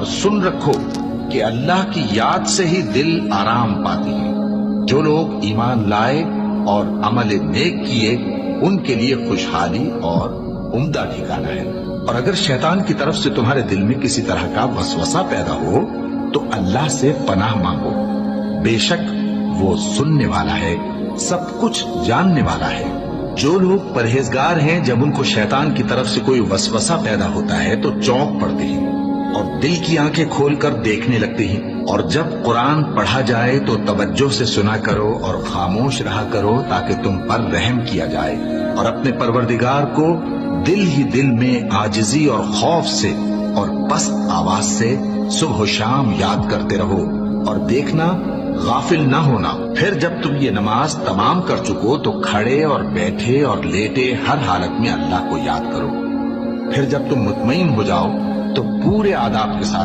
اور سن رکھو کہ اللہ کی یاد سے ہی دل آرام پاتی ہے۔ جو لوگ ایمان لائے اور عمل نیک کیے ان کے لیے خوشحالی اور عمدہ ٹھکانہ ہے۔ اور اگر شیطان کی طرف سے تمہارے دل میں کسی طرح کا وسوسہ پیدا ہو تو اللہ سے پناہ مانگو، بے شک وہ سننے والا ہے، سب کچھ جاننے والا ہے۔ جو لوگ پرہیزگار ہیں جب ان کو شیطان کی طرف سے کوئی وسوسہ پیدا ہوتا ہے تو چونک پڑتے ہیں اور دل کی آنکھیں کھول کر دیکھنے لگتے ہیں، اور جب قرآن پڑھا جائے تو توجہ سے سنا کرو اور خاموش رہا کرو تاکہ تم پر رحم کیا جائے، اور اپنے پروردگار کو دل ہی دل میں عاجزی اور خوف سے اور پست آواز سے صبح و شام یاد کرتے رہو، اور دیکھنا غافل نہ ہونا۔ پھر جب تم یہ نماز تمام کر چکو تو کھڑے اور بیٹھے اور لیٹے ہر حالت میں اللہ کو یاد کرو۔ پھر جب تم مطمئن ہو جاؤ تو پورے آداب کے ساتھ